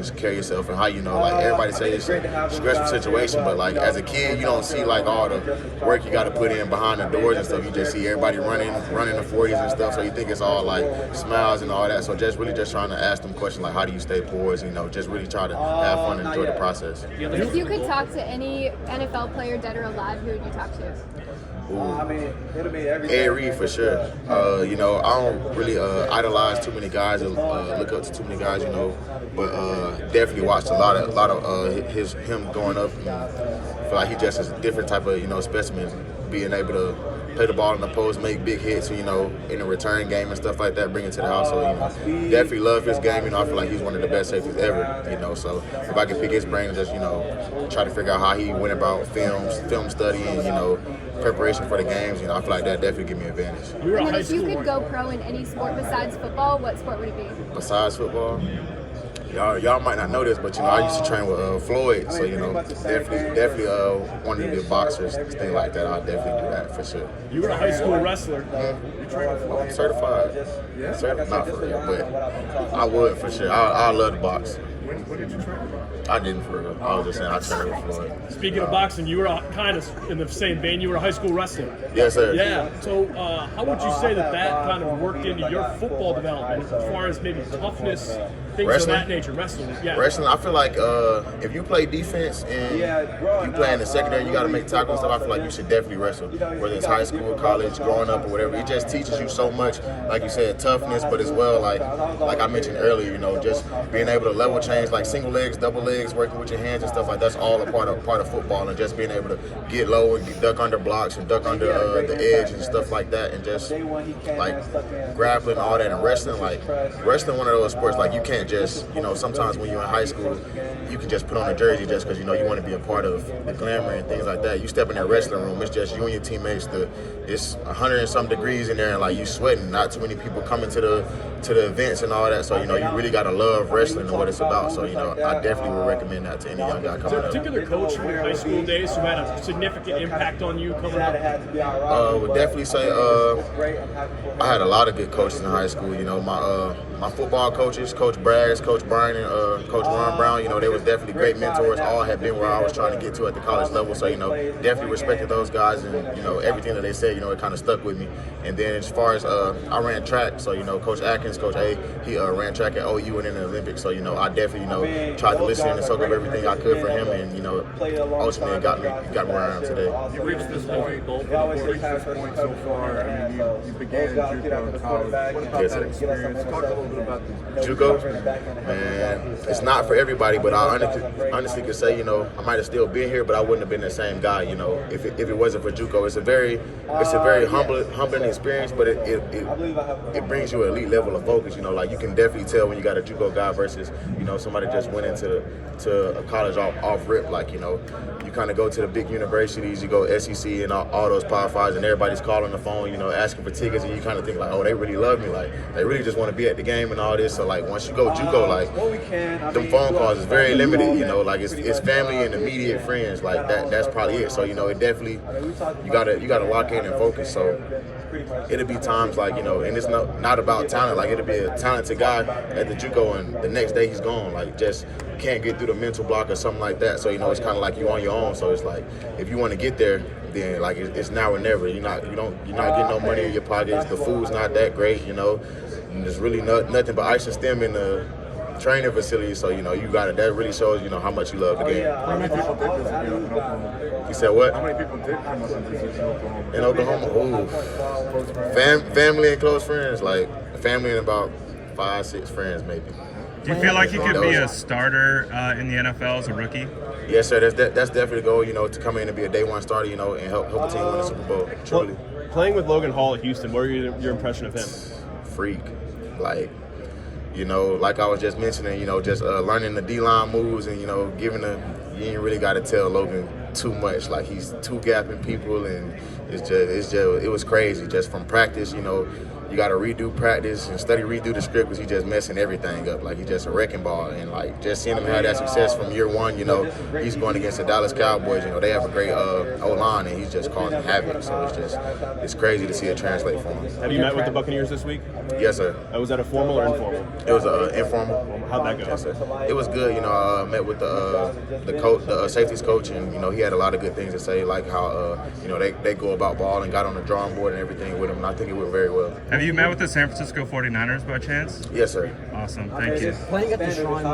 just carry yourself and how you know, like everybody says it's a stressful situation, but like as a kid, you don't see like all the work you got to put in behind the doors and stuff. You just see everybody running the 40s and stuff, so you think it's all like smiles and all that. So just really just trying to ask them questions like, how do you stay poised? You know, just really try to have fun and enjoy the process. If you could talk to any NFL player, dead or alive, who would you talk to? Ed Reed for sure. You know, I don't really idolize too many guys or look up to too many guys, you know, but definitely watched a lot of him going up. And I feel like he just is a different type of, you know, specimen, being able to play the ball in the post, make big hits, you know, in the return game and stuff like that, bring it to the house. So, you know, definitely love his game. You know, I feel like he's one of the best safeties ever, you know. So if I could pick his brain and just, you know, try to figure out how he went about film studying, you know, preparation for the games, you know, I feel like that definitely give me an advantage. And then if you could go pro in any sport besides football, what sport would it be? Besides football? Y'all might not know this, but you know, I used to train with Floyd, so you know, definitely wanted to be a boxer, things like that. I'll definitely do that for sure. You were a high school wrestler. You trained with Floyd? I'm certified. Yeah. Certified, not for real, but I would for sure. I love to box. When did you train? I didn't for real. I was just saying I trained with Floyd. Speaking of boxing, you were kind of in the same vein. You were a high school wrestler. Yes, sir. Yeah. So how would you say that kind of worked into your football development as far as maybe toughness, things wrestling? of that nature? Wrestling. Yeah. Wrestling, I feel like if you play defense and you play in the secondary, you got to make tackles and stuff. I feel like you should definitely wrestle, whether it's high school, college, growing up, or whatever. It just teaches you so much, like you said, toughness, but as well, like I mentioned earlier, you know, just being able to level change, like single legs, double legs, working with your hands and stuff like that's all a part of football, and just being able to get low and duck under blocks and duck under the edge and stuff like that, and just like grappling, all that, and wrestling. Like wrestling, one of those sports like you can't just, you know, sometimes when you're in high school, you can just put on a jersey just because you know you want to be a part of the glamour and things like that. You step in that wrestling room, it's just you and your teammates. It's 100 and some degrees in there, and like you sweating. Not too many people coming to the events and all that. So you know you really gotta love wrestling and what it's about. So you know I definitely would recommend that to any young guy coming up. Is there a particular coach from your high school days who had a significant impact on you coming up? Would definitely say I had a lot of good coaches in high school. You know, my football coaches, Coach Braggs, Coach Brian, and Coach Ron Brown, you know, they were definitely great mentors. All had been where I was trying to get to at the college level. So, you know, definitely respected those guys, and, you know, everything that they said, you know, it kind of stuck with me. And then as far as I ran track, so, you know, Coach Atkins, Coach A, he ran track at OU and in the Olympics. So, you know, I definitely, you know, tried to listen and soak up everything I could for him, and, you know, ultimately it got me where I am today. You reached this point, so far. I mean, you began in Juco in college. What about that experience? Talk a little bit about this. Juco, man, it's not for everybody, but I honestly could say, you know, I might have still been here, but I wouldn't have been the same guy, you know, if it wasn't for Juco. It's a very humbling experience, but it brings you an elite level of focus. You know, like you can definitely tell when you got a Juco guy versus, you know, somebody just went into a college off rip. Like, you know, you kind of go to the big universities, you go SEC and all those Power Fives, and everybody's calling the phone, you know, asking for tickets, and you kind of think like, oh, they really love me, like they really just want to be at the game and all this. So like once you go Juco, like them phone calls is very limited, you know, like it's family and immediate friends, like that's probably it. So, you know, it definitely you gotta lock in and focus. So it'll be times like, you know, and it's not about talent, like it'll be a talented guy at the Juco and the next day he's gone, like just can't get through the mental block or something like that. So, you know, it's kind of like you on your own. So it's like if you want to get there, then like it's now or never. You're not getting no money in your pockets. The food's not that great, you know. And there's really nothing but ice and stem in the training facility. So, you know, you got it. That really shows, you know, how much you love the game. How many people did this in Oklahoma? You said what? How many people did come up and visit in Oklahoma? In Oklahoma, ooh, family and close friends. Like family and about 5-6 friends maybe. Do you feel like you could be a starter in the NFL as a rookie? Yes, sir. That's definitely the goal, you know, to come in and be a day one starter, you know, and help a team win the Super Bowl. Truly. Well, playing with Logan Hall at Houston, what were your impression of him? Freak. Like, you know, like I was just mentioning, you know, just learning the D-line moves and, you know, you ain't really got to tell Logan too much. Like, he's two-gapping people, and it was crazy. Just from practice, you know, you got to redo practice and redo the script because he's just messing everything up. Like, he's just a wrecking ball. And, like, just seeing him have that success from year one, you know, he's going against the Dallas Cowboys. You know, they have a great O-line, and he's just causing havoc. So it's crazy to see it translate for him. Have you met with the Buccaneers this week? Yes, sir. Was that a formal or informal? It was informal. How'd that go? Yes, sir. It was good. You know, I met with the coach, the safeties coach, and, you know, he had a lot of good things to say, like how, you know, they go about ball and got on the drawing board and everything with him, and I think it went very well. Have you met with the San Francisco 49ers by chance? Yes, sir. Awesome. Thank you. Playing at the Shrine